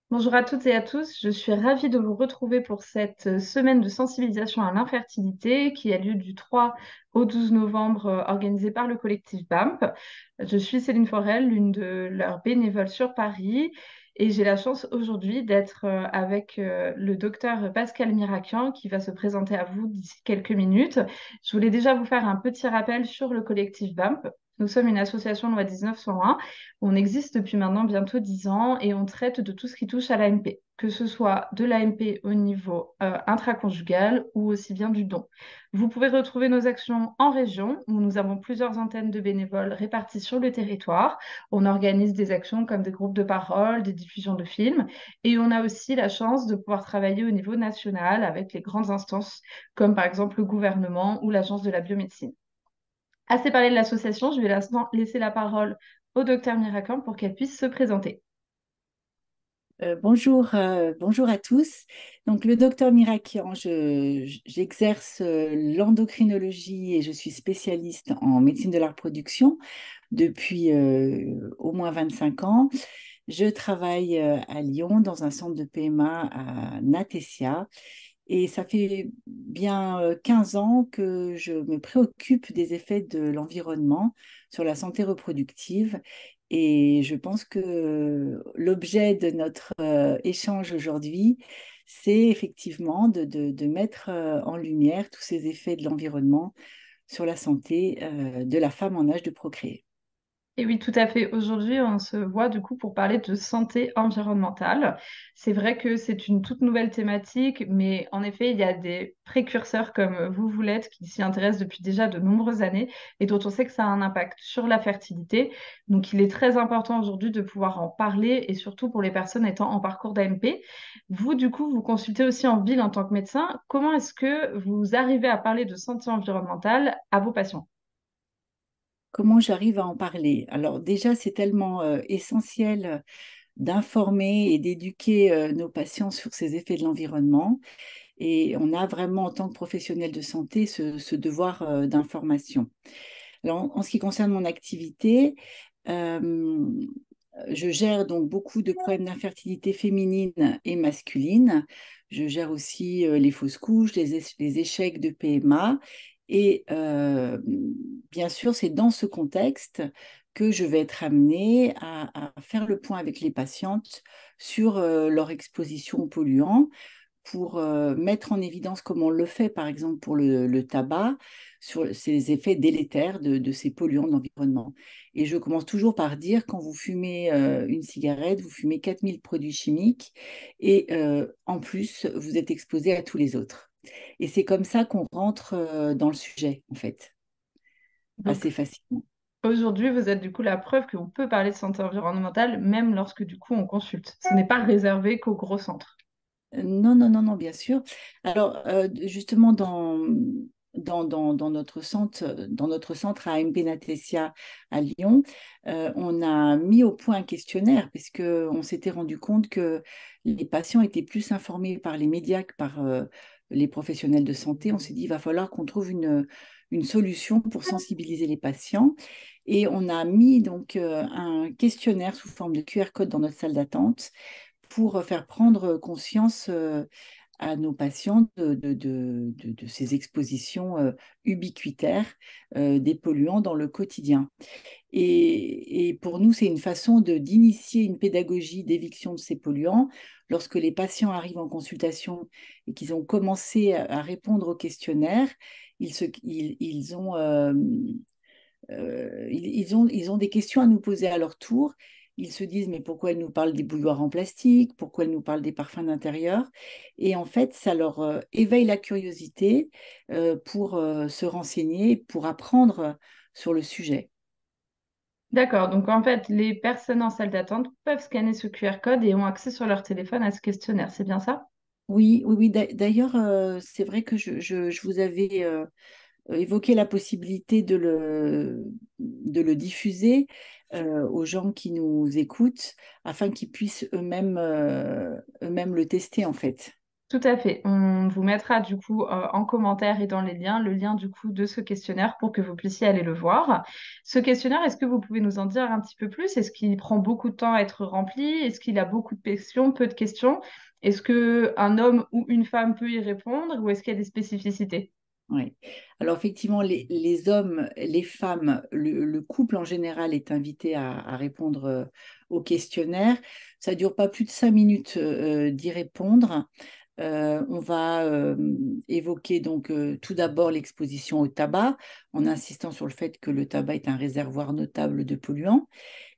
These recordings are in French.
Bonjour à toutes et à tous, je suis ravie de vous retrouver pour cette semaine de sensibilisation à l'infertilité qui a lieu du 3 au 12 novembre, organisée par le collectif BAMP. Je suis Céline Forel, l'une de leurs bénévoles sur Paris, et j'ai la chance aujourd'hui d'être avec le docteur Pascal Mirakian qui va se présenter à vous d'ici quelques minutes. Je voulais déjà vous faire un petit rappel sur le collectif BAMP. Nous sommes une association loi 1901. On existe depuis maintenant bientôt 10 ans et on traite de tout ce qui touche à l'AMP, que ce soit de l'AMP au niveau intraconjugal ou aussi bien du don. Vous pouvez retrouver nos actions en région où nous avons plusieurs antennes de bénévoles réparties sur le territoire. On organise des actions comme des groupes de parole, des diffusions de films et on a aussi la chance de pouvoir travailler au niveau national avec les grandes instances comme par exemple le gouvernement ou l'Agence de la biomédecine. Assez parlé de l'association, je vais laisser la parole au docteur Miracan pour qu'elle puisse se présenter. Bonjour à tous. Donc, le docteur Mirakian, j'exerce l'endocrinologie et je suis spécialiste en médecine de la reproduction depuis au moins 25 ans. Je travaille à Lyon dans un centre de PMA à Natessia et ça fait bien 15 ans que je me préoccupe des effets de l'environnement sur la santé reproductive. Et je pense que l'objet de notre échange aujourd'hui, c'est effectivement de mettre en lumière tous ces effets de l'environnement sur la santé de la femme en âge de procréer. Et oui, tout à fait. Aujourd'hui, on se voit du coup pour parler de santé environnementale. C'est vrai que c'est une toute nouvelle thématique, mais en effet, il y a des précurseurs comme vous l'êtes qui s'y intéressent depuis déjà de nombreuses années et dont on sait que ça a un impact sur la fertilité. Donc, il est très important aujourd'hui de pouvoir en parler et surtout pour les personnes étant en parcours d'AMP. Vous, du coup, vous consultez aussi en ville en tant que médecin. Comment est-ce que vous arrivez à parler de santé environnementale à vos patients? Comment j'arrive à en parler? Alors déjà, c'est tellement essentiel d'informer et d'éduquer nos patients sur ces effets de l'environnement. Et on a vraiment, en tant que professionnel de santé, ce devoir d'information. Alors, en ce qui concerne mon activité, euh, je gère donc beaucoup de problèmes d'infertilité féminine et masculine. Je gère aussi les fausses couches, les échecs de PMA. Et bien sûr, c'est dans ce contexte que je vais être amenée à faire le point avec les patientes sur leur exposition aux polluants pour mettre en évidence, comme on le fait par exemple pour le tabac, sur ces effets délétères de ces polluants de l'environnement. Et je commence toujours par dire, quand vous fumez une cigarette, vous fumez 4000 produits chimiques et en plus, vous êtes exposé à tous les autres. Et c'est comme ça qu'on rentre dans le sujet, en fait, Donc, assez facilement. aujourd'hui, vous êtes du coup la preuve qu'on peut parler de santé environnementale même lorsque du coup on consulte. Ce n'est pas réservé qu'aux gros centres. Non, non, non, non, bien sûr. Alors, justement, dans notre centre à AMP Natessia à Lyon, on a mis au point un questionnaire parce qu'on s'était rendu compte que les patients étaient plus informés par les médias que par les professionnels de santé. On s'est dit, il va falloir qu'on trouve une solution pour sensibiliser les patients. Et on a mis donc un questionnaire sous forme de QR code dans notre salle d'attente pour faire prendre conscience à nos patients de ces expositions ubiquitaires des polluants dans le quotidien. Et pour nous, c'est une façon d'initier une pédagogie d'éviction de ces polluants. Lorsque les patients arrivent en consultation et qu'ils ont commencé à répondre au questionnaire, ils ont des questions à nous poser à leur tour. Ils se disent, mais pourquoi elle nous parle des bouilloires en plastique? Pourquoi elle nous parle des parfums d'intérieur? Et en fait, ça leur éveille la curiosité pour se renseigner, pour apprendre sur le sujet. D'accord, donc en fait, les personnes en salle d'attente peuvent scanner ce QR code et ont accès sur leur téléphone à ce questionnaire, c'est bien ça? Oui, oui, oui. D'ailleurs, c'est vrai que je vous avais évoqué la possibilité de le diffuser aux gens qui nous écoutent afin qu'ils puissent eux-mêmes le tester, en fait. Tout à fait. On vous mettra du coup en commentaire et dans les liens, le lien du coup de ce questionnaire pour que vous puissiez aller le voir. Ce questionnaire, est-ce que vous pouvez nous en dire un petit peu plus? Est-ce qu'il prend beaucoup de temps à être rempli? Est-ce qu'il a beaucoup de questions, peu de questions? Est-ce que un homme ou une femme peut y répondre ou est-ce qu'il y a des spécificités? Oui. Alors effectivement, les hommes, les femmes, le couple en général est invité à répondre au questionnaire. Ça dure pas plus de 5 minutes d'y répondre. On va évoquer donc tout d'abord l'exposition au tabac, en insistant sur le fait que le tabac est un réservoir notable de polluants.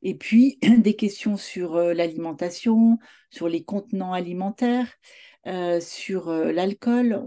Et puis des questions sur l'alimentation, sur les contenants alimentaires, sur l'alcool.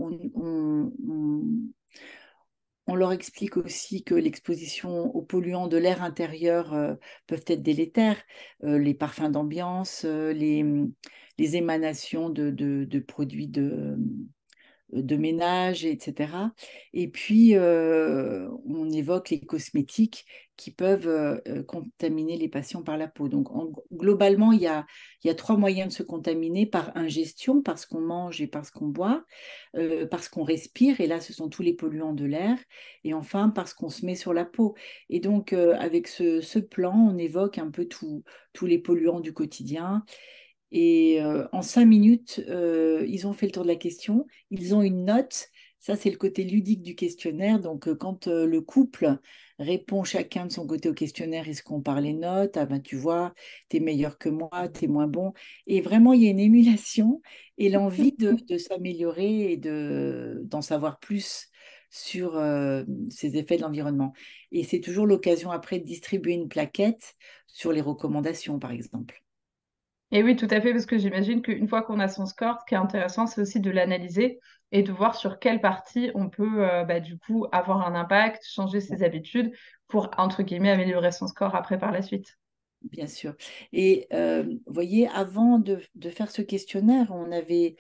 On leur explique aussi que l'exposition aux polluants de l'air intérieur peuvent être délétères, les parfums d'ambiance, les émanations de produits de ménage, etc. Et puis, on évoque les cosmétiques qui peuvent contaminer les patients par la peau. Donc, globalement, il y a trois moyens de se contaminer par ingestion, parce qu'on mange et parce qu'on boit, parce qu'on respire, et là, ce sont tous les polluants de l'air, et enfin, parce qu'on se met sur la peau. Et donc, avec ce plan, on évoque un peu tous les polluants du quotidien. Et en 5 minutes, ils ont fait le tour de la question. Ils ont une note. Ça, c'est le côté ludique du questionnaire. Donc, quand le couple répond chacun de son côté au questionnaire, ils se comparent les notes. Ah ben, tu vois, t'es meilleur que moi, t'es moins bon. Et vraiment, il y a une émulation et l'envie de s'améliorer et d'en savoir plus sur ces effets de l'environnement. Et c'est toujours l'occasion après de distribuer une plaquette sur les recommandations, par exemple. Et oui, tout à fait, parce que j'imagine qu'une fois qu'on a son score, ce qui est intéressant, c'est aussi de l'analyser et de voir sur quelle partie on peut du coup avoir un impact, changer ses habitudes pour, entre guillemets, améliorer son score après par la suite. Bien sûr. Et vous voyez, avant de faire ce questionnaire, on avait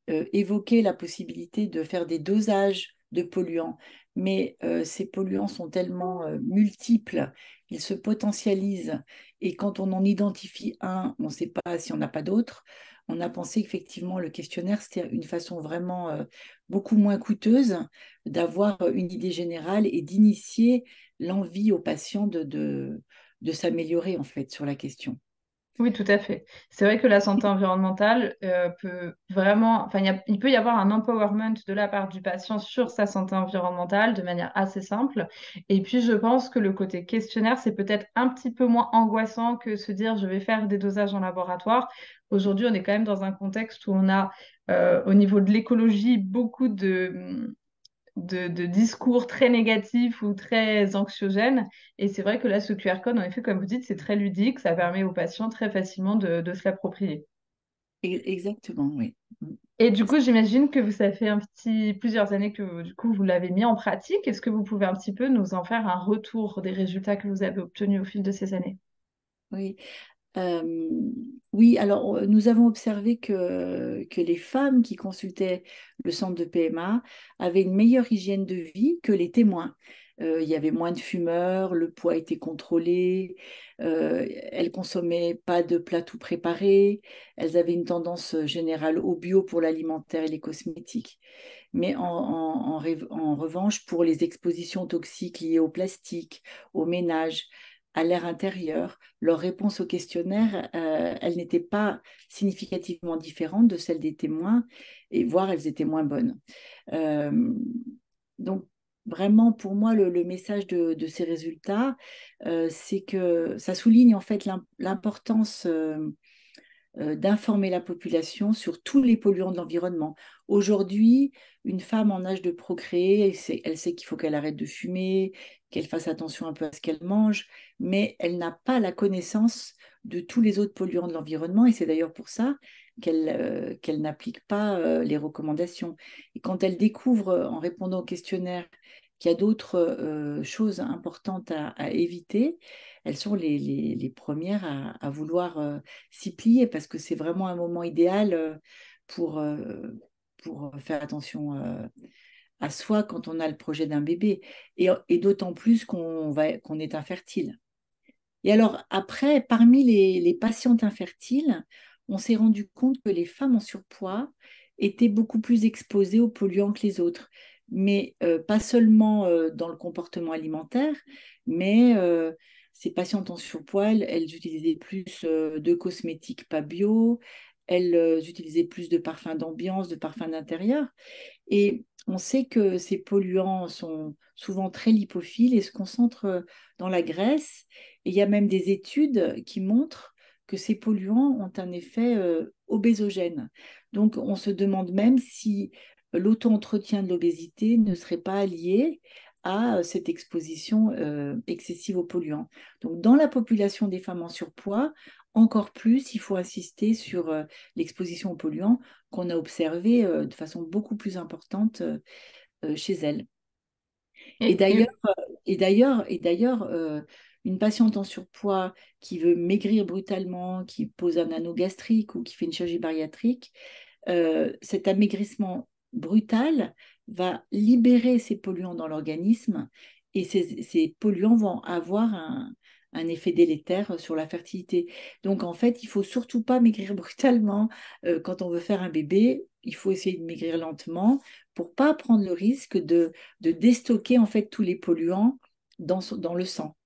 évoqué la possibilité de faire des dosages de polluants. Mais ces polluants sont tellement multiples, ils se potentialisent. Et quand on en identifie un, on ne sait pas si on n'a pas d'autres. On a pensé qu'effectivement, le questionnaire, c'était une façon vraiment beaucoup moins coûteuse d'avoir une idée générale et d'initier l'envie aux patients de s'améliorer en fait sur la question. Oui, tout à fait. C'est vrai que la santé environnementale peut vraiment, enfin, il peut y avoir un empowerment de la part du patient sur sa santé environnementale de manière assez simple. Et puis, je pense que le côté questionnaire, c'est peut-être un petit peu moins angoissant que se dire je vais faire des dosages en laboratoire. Aujourd'hui, on est quand même dans un contexte où on a, au niveau de l'écologie, beaucoup de discours très négatifs ou très anxiogènes. Et c'est vrai que là, ce QR code, en effet, comme vous dites, c'est très ludique, ça permet aux patients très facilement de se l'approprier. Exactement, oui. Et du coup, j'imagine que ça fait plusieurs années que du coup, vous l'avez mis en pratique. Est-ce que vous pouvez un petit peu nous en faire un retour des résultats que vous avez obtenus au fil de ces années? Oui. Euh, oui, alors nous avons observé que les femmes qui consultaient le centre de PMA avaient une meilleure hygiène de vie que les témoins. Il y avait moins de fumeurs, le poids était contrôlé, elles consommaient pas de plats tout préparés, elles avaient une tendance générale au bio pour l'alimentaire et les cosmétiques. Mais en revanche, pour les expositions toxiques liées au plastique, au ménage, à l'air intérieur, leur réponse au questionnaire, elle n'était pas significativement différente de celle des témoins, et voire elles étaient moins bonnes. Euh, donc, vraiment, pour moi, le message de ces résultats, c'est que ça souligne en fait l'importance d'informer la population sur tous les polluants de l'environnement. Aujourd'hui, une femme en âge de procréer, elle sait qu'il faut qu'elle arrête de fumer, qu'elle fasse attention un peu à ce qu'elle mange, mais elle n'a pas la connaissance de tous les autres polluants de l'environnement, et c'est d'ailleurs pour ça qu'elle n'applique pas les recommandations. Et quand elle découvre, en répondant au questionnaire, qu'il y a d'autres choses importantes à éviter, elles sont les premières à vouloir s'y plier parce que c'est vraiment un moment idéal pour, euh, pour faire attention à soi quand on a le projet d'un bébé et d'autant plus qu'on est infertile. Et alors après, parmi les patientes infertiles, on s'est rendu compte que les femmes en surpoids étaient beaucoup plus exposés aux polluants que les autres. Mais pas seulement dans le comportement alimentaire, mais ces patientes en surpoids, elles utilisaient plus de cosmétiques pas bio, elles utilisaient plus de parfums d'ambiance, de parfums d'intérieur. Et on sait que ces polluants sont souvent très lipophiles et se concentrent dans la graisse. Et il y a même des études qui montrent que ces polluants ont un effet obésogène. Donc on se demande même si l'auto-entretien de l'obésité ne serait pas lié à cette exposition excessive aux polluants. Donc dans la population des femmes en surpoids, encore plus, il faut insister sur l'exposition aux polluants qu'on a observé de façon beaucoup plus importante chez elle. Et Et, d'ailleurs, et- une patiente en surpoids qui veut maigrir brutalement, qui pose un anneau gastrique ou qui fait une chirurgie bariatrique, cet amaigrissement brutal va libérer ces polluants dans l'organisme et ces polluants vont avoir un effet délétère sur la fertilité. Donc en fait, il faut surtout pas maigrir brutalement quand on veut faire un bébé. Il faut essayer de maigrir lentement pour pas prendre le risque de déstocker en fait tous les polluants dans le sang.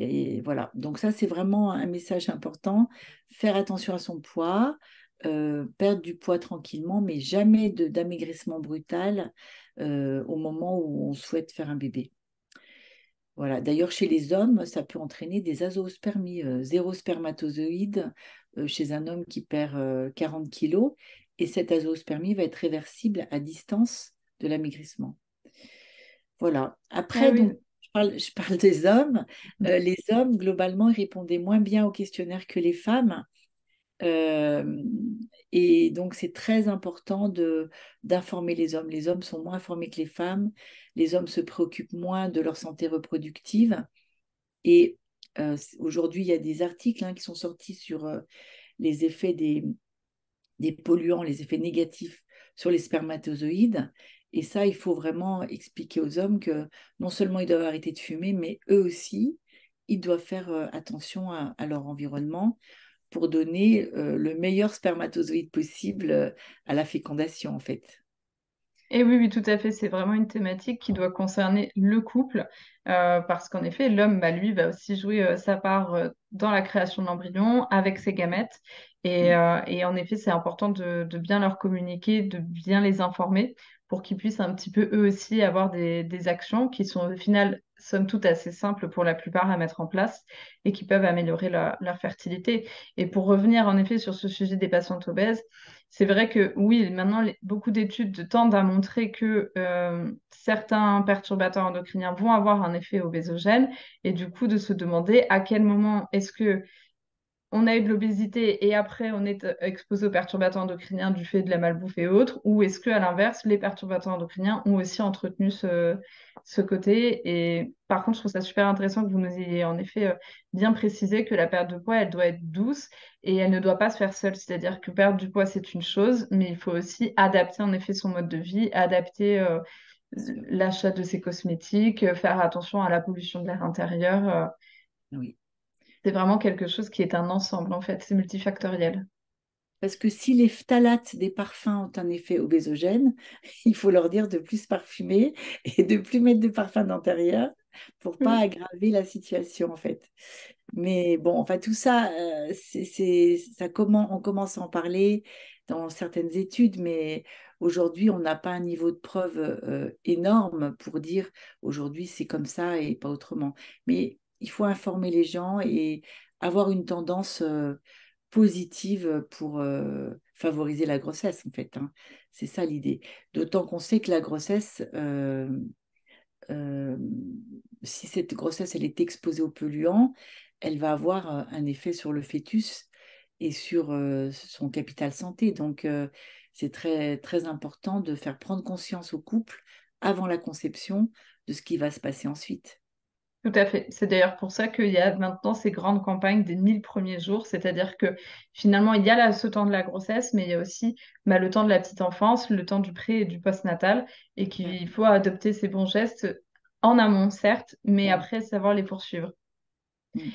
Et voilà, donc ça c'est vraiment un message important. Faire attention à son poids, perdre du poids tranquillement, mais jamais d'amaigrissement brutal au moment où on souhaite faire un bébé. Voilà. D'ailleurs, chez les hommes, ça peut entraîner des azoospermies, zéro spermatozoïde chez un homme qui perd 40 kilos. Et cette azoospermie va être réversible à distance de l'amaigrissement. Voilà. ah Après, oui. donc, je parle des hommes. Les hommes, globalement, ils répondaient moins bien au questionnaire que les femmes. Euh, et donc, c'est très important d'informer les hommes. Les hommes sont moins informés que les femmes. Les hommes se préoccupent moins de leur santé reproductive. Et aujourd'hui, il y a des articles qui sont sortis sur les effets des polluants, les effets négatifs sur les spermatozoïdes. Et ça, il faut vraiment expliquer aux hommes que non seulement ils doivent arrêter de fumer, mais eux aussi, ils doivent faire attention à leur environnement pour donner le meilleur spermatozoïde possible à la fécondation, en fait. Et oui, oui, tout à fait. C'est vraiment une thématique qui doit concerner le couple, parce qu'en effet, l'homme, bah, lui, va aussi jouer sa part dans la création de l'embryon avec ses gamètes. Mm. Et en effet, c'est important de bien leur communiquer, de bien les informer pour qu'ils puissent un petit peu eux aussi avoir des actions qui sont au final, somme toute, assez simples pour la plupart à mettre en place et qui peuvent améliorer leur fertilité. Et pour revenir en effet sur ce sujet des patientes obèses, c'est vrai que oui, maintenant, beaucoup d'études tendent à montrer que certains perturbateurs endocriniens vont avoir un effet obésogène et du coup de se demander à quel moment est-ce que on a eu de l'obésité et après on est exposé aux perturbateurs endocriniens du fait de la malbouffe et autres, ou est-ce que à l'inverse, les perturbateurs endocriniens ont aussi entretenu ce côté. Et par contre, je trouve ça super intéressant que vous nous ayez en effet bien précisé que la perte de poids, elle doit être douce et elle ne doit pas se faire seule. C'est-à-dire que perdre du poids, c'est une chose, mais il faut aussi adapter en effet son mode de vie, adapter Bien sûr. l'achat de ses cosmétiques, faire attention à la pollution de l'air intérieur. Oui. C'est vraiment quelque chose qui est un ensemble, en fait, c'est multifactoriel. Parce que si les phtalates des parfums ont un effet obésogène, il faut leur dire de plus parfumer et de plus mettre de parfum d'intérieur pour pas Mm. aggraver la situation en fait. Mais bon, enfin tout ça, on commence à en parler dans certaines études, mais aujourd'hui on n'a pas un niveau de preuve énorme pour dire aujourd'hui c'est comme ça et pas autrement. Mais il faut informer les gens et avoir une tendance positive pour favoriser la grossesse, en fait, hein. C'est ça l'idée. D'autant qu'on sait que la grossesse, euh, si cette grossesse elle est exposée aux polluants, elle va avoir un effet sur le fœtus et sur son capital santé. Donc, c'est très, très important de faire prendre conscience au couple avant la conception de ce qui va se passer ensuite. Tout à fait. C'est d'ailleurs pour ça qu'il y a maintenant ces grandes campagnes des 1000 premiers jours, c'est-à-dire que finalement, il y a ce temps de la grossesse, mais il y a aussi bah, le temps de la petite enfance, le temps du pré et du postnatal, et qu'il faut adopter ces bons gestes en amont, certes, mais Ouais. après savoir les poursuivre. Mm.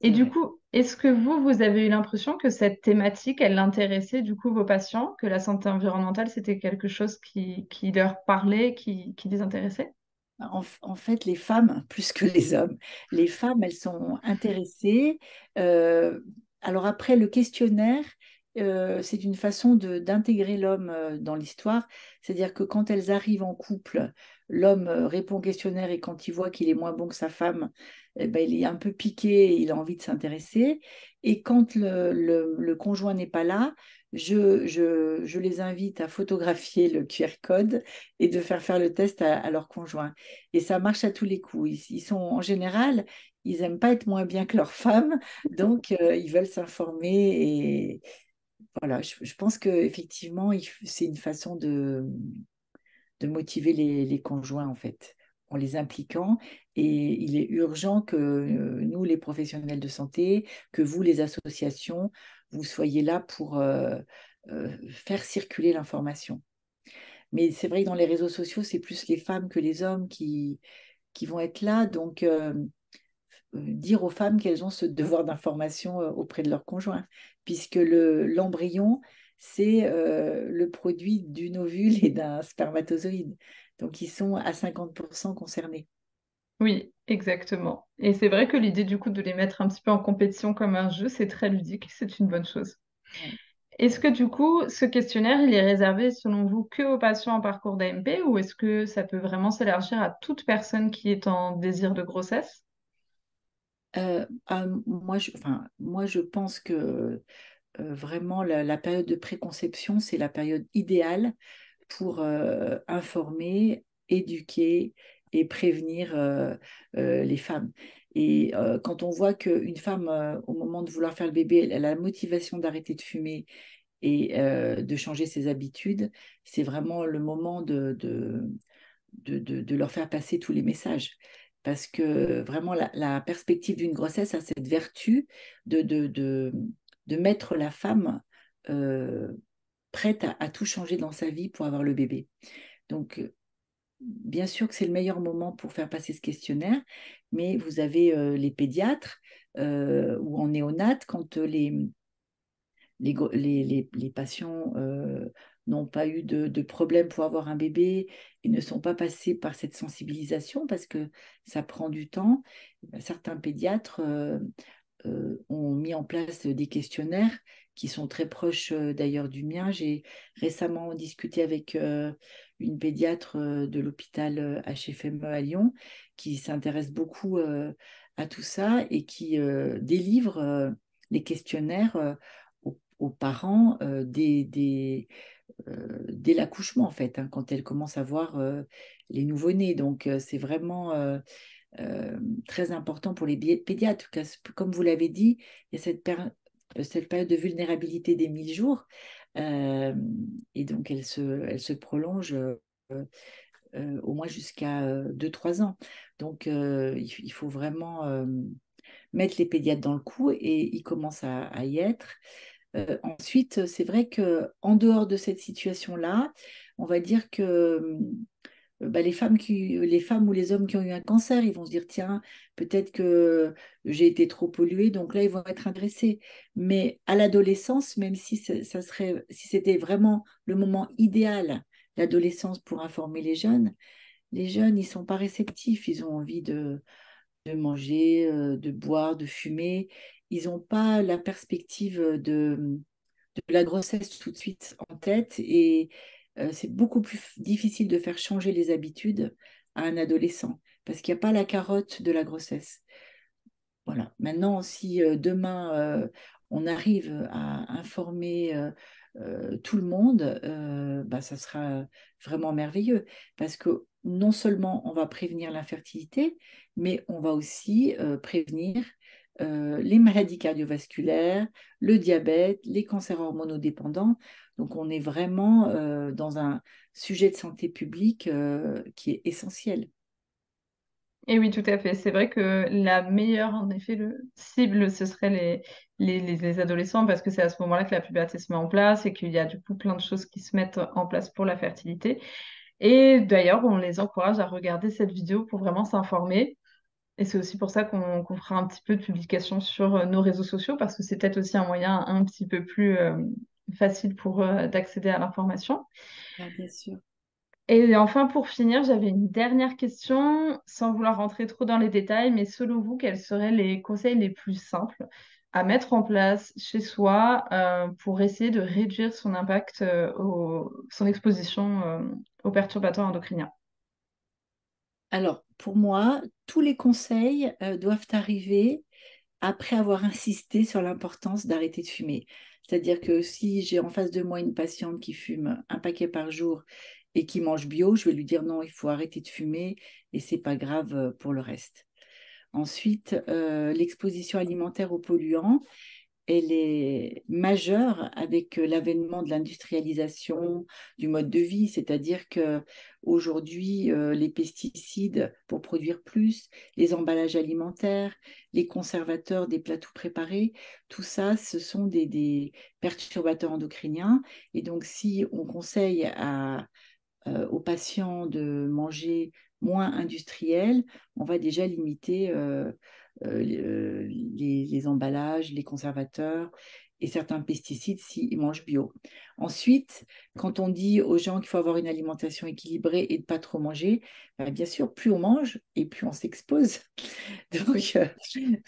Et C'est du vrai. coup, Est-ce que vous avez eu l'impression que cette thématique, elle intéressait du coup vos patients, que la santé environnementale, c'était quelque chose qui leur parlait, qui les intéressait? En fait, les femmes, plus que les hommes, les femmes, elles sont intéressées. Euh, alors après, le questionnaire, c'est une façon d'intégrer l'homme dans l'histoire. C'est-à-dire que quand elles arrivent en couple, l'homme répond au questionnaire et quand il voit qu'il est moins bon que sa femme, eh ben, il est un peu piqué et il a envie de s'intéresser. Et quand le conjoint n'est pas là, je les invite à photographier le QR code et de faire le test à leur conjoint. Et ça marche à tous les coups. Ils sont en général, ils n'aiment pas être moins bien que leurs femmes, donc ils veulent s'informer. Et voilà, je pense qu'effectivement, c'est une façon de motiver les conjoints, en fait, en les impliquant. Et il est urgent que nous, les professionnels de santé, que vous, les associations, vous soyez là pour faire circuler l'information. Mais c'est vrai que dans les réseaux sociaux, c'est plus les femmes que les hommes qui vont être là. Donc, dire aux femmes qu'elles ont ce devoir d'information auprès de leur conjoint, puisque l'embryon, c'est le produit d'une ovule et d'un spermatozoïde. Donc, ils sont à 50% concernés. Oui, exactement. Et c'est vrai que l'idée du coup de les mettre un petit peu en compétition comme un jeu, c'est très ludique, c'est une bonne chose. Ouais. Est-ce que du coup, ce questionnaire, il est réservé selon vous que aux patients en parcours d'AMP ou est-ce que ça peut vraiment s'élargir à toute personne qui est en désir de grossesse? Moi, je pense que vraiment la période de préconception, c'est la période idéale pour informer, éduquer et prévenir les femmes. Et quand on voit qu'une femme, au moment de vouloir faire le bébé, elle a la motivation d'arrêter de fumer et de changer ses habitudes, c'est vraiment le moment de leur faire passer tous les messages. Parce que vraiment, la perspective d'une grossesse a cette vertu de, de, de, de mettre la femme euh, prête à tout changer dans sa vie pour avoir le bébé. Donc, bien sûr que c'est le meilleur moment pour faire passer ce questionnaire, mais vous avez les pédiatres ou en néonate, quand les patients n'ont pas eu de problème pour avoir un bébé et ne sont pas passés par cette sensibilisation parce que ça prend du temps. Certains pédiatres ont mis en place des questionnaires qui sont très proches d'ailleurs du mien. J'ai récemment discuté avec une pédiatre de l'hôpital HFME à Lyon qui s'intéresse beaucoup à tout ça et qui délivre les questionnaires aux parents dès l'accouchement, en fait, hein, quand elles commencent à voir les nouveau-nés. Donc, c'est vraiment euh, très important pour les pédiatres. Comme vous l'avez dit, il y a cette période de vulnérabilité des 1000 jours. euh, et donc, elle se prolonge au moins jusqu'à 2-3 ans. Donc, il faut vraiment mettre les pédiatres dans le coup et ils commencent à y être. Ensuite, c'est vrai que en dehors de cette situation-là, on va dire que bah, les femmes ou les hommes qui ont eu un cancer, ils vont se dire, tiens, peut-être que j'ai été trop polluée, donc là, ils vont être agressés. Mais à l'adolescence, même si si c'était vraiment le moment idéal, l'adolescence pour informer les jeunes, ils sont pas réceptifs, ils ont envie de manger, de boire, de fumer. Ils n'ont pas la perspective de la grossesse tout de suite en tête et c'est beaucoup plus difficile de faire changer les habitudes à un adolescent parce qu'il n'y a pas la carotte de la grossesse. Voilà. Maintenant, si demain on arrive à informer tout le monde, bah, ça sera vraiment merveilleux parce que non seulement on va prévenir l'infertilité, mais on va aussi prévenir les maladies cardiovasculaires, le diabète, les cancers hormonodépendants. Donc on est vraiment dans un sujet de santé publique qui est essentiel. Et oui, tout à fait. C'est vrai que la meilleure, en effet, cible, ce serait les adolescents parce que c'est à ce moment-là que la puberté se met en place et qu'il y a du coup plein de choses qui se mettent en place pour la fertilité. Et d'ailleurs, on les encourage à regarder cette vidéo pour vraiment s'informer. Et c'est aussi pour ça qu'on fera un petit peu de publication sur nos réseaux sociaux, parce que c'est peut-être aussi un moyen un petit peu plus facile pour d'accéder à l'information. Ah, bien sûr. Et enfin, pour finir, j'avais une dernière question, sans vouloir rentrer trop dans les détails, mais selon vous, quels seraient les conseils les plus simples à mettre en place chez soi pour essayer de réduire son impact, son exposition aux perturbateurs endocriniens? Alors, pour moi, tous les conseils doivent arriver après avoir insisté sur l'importance d'arrêter de fumer. C'est-à-dire que si j'ai en face de moi une patiente qui fume un paquet par jour et qui mange bio, je vais lui dire non, il faut arrêter de fumer et c'est pas grave pour le reste. Ensuite, l'exposition alimentaire aux polluants, elle est majeure avec l'avènement de l'industrialisation du mode de vie, c'est-à-dire que aujourd'hui les pesticides pour produire plus, les emballages alimentaires, les conservateurs des plats tout préparés, tout ça, ce sont des perturbateurs endocriniens. Et donc, si on conseille aux patients de manger moins industriel, on va déjà limiter les emballages, les conservateurs et certains pesticides s'ils mangent bio. Ensuite, quand on dit aux gens qu'il faut avoir une alimentation équilibrée et de pas trop manger, bien sûr, plus on mange et plus on s'expose. Donc,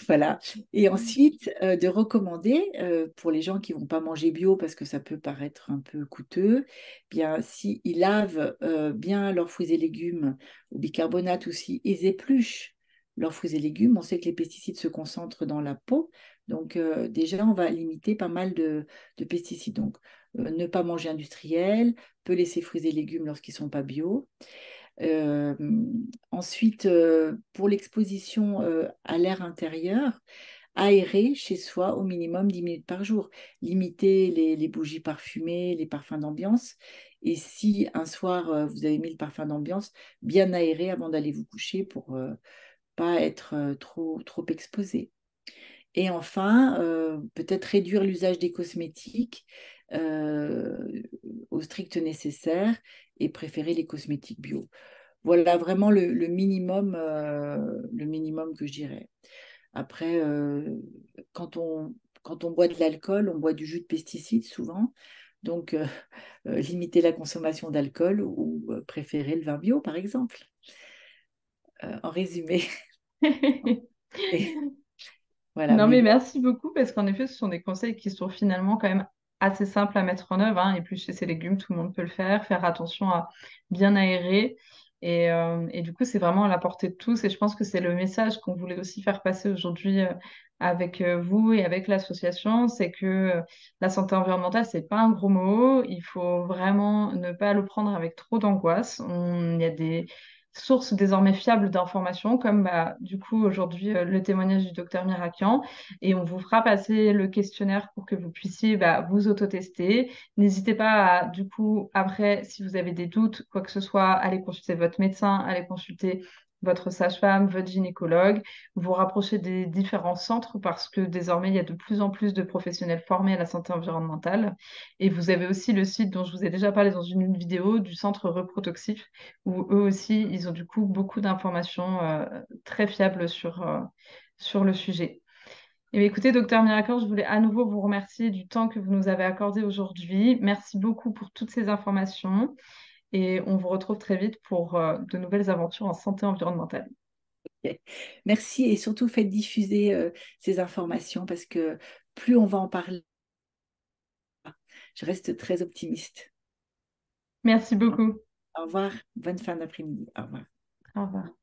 voilà. Et ensuite, de recommander pour les gens qui vont pas manger bio parce que ça peut paraître un peu coûteux, bien, s'ils lavent bien leurs fruits et légumes au bicarbonate ou s'ils épluchent leurs fruits et légumes, on sait que les pesticides se concentrent dans la peau. Donc, déjà, on va limiter pas mal de pesticides. Donc, ne pas manger industriel, peut laisser fruits et légumes lorsqu'ils ne sont pas bio. Euh, Ensuite, pour l'exposition à l'air intérieur, aérer chez soi au minimum 10 minutes par jour. Limiter les bougies parfumées, les parfums d'ambiance. Et si un soir, vous avez mis le parfum d'ambiance, bien aéré avant d'aller vous coucher pour pas être trop exposé. Et enfin, peut-être réduire l'usage des cosmétiques euh, au strict nécessaire et préférer les cosmétiques bio. Voilà vraiment le minimum que je dirais. Après, quand on, quand on boit de l'alcool, on boit du jus de pesticides souvent. Donc, limiter la consommation d'alcool ou préférer le vin bio, par exemple. En résumé. Et voilà, Non, mais mais bon. merci beaucoup parce qu'en effet, ce sont des conseils qui sont finalement quand même assez simples à mettre en œuvre, hein. Éplucher ses légumes, tout le monde peut le faire. Faire attention à bien aérer. Et du coup, c'est vraiment à la portée de tous. Et je pense que c'est le message qu'on voulait aussi faire passer aujourd'hui avec vous et avec l'association. C'est que la santé environnementale, c'est pas un gros mot. Il faut vraiment ne pas le prendre avec trop d'angoisse. Il y a des source désormais fiable d'informations, comme bah, du coup aujourd'hui le témoignage du docteur Mirakian. Et on vous fera passer le questionnaire pour que vous puissiez bah, vous autotester. N'hésitez pas à, du coup, après, si vous avez des doutes, quoi que ce soit, aller consulter votre médecin, aller consulter votre sage-femme, votre gynécologue, vous rapprocher des différents centres parce que désormais, il y a de plus en plus de professionnels formés à la santé environnementale. Et vous avez aussi le site dont je vous ai déjà parlé dans une vidéo du centre Reprotoxif où eux aussi, ils ont du coup beaucoup d'informations très fiables sur le sujet. Et bien, écoutez, docteur Miracle, je voulais à nouveau vous remercier du temps que vous nous avez accordé aujourd'hui. Merci beaucoup pour toutes ces informations et on vous retrouve très vite pour de nouvelles aventures en santé environnementale. Merci et surtout faites diffuser ces informations parce que plus on va en parler, je reste très optimiste. Merci beaucoup. Au revoir, bonne fin d'après-midi. Au revoir. Au revoir.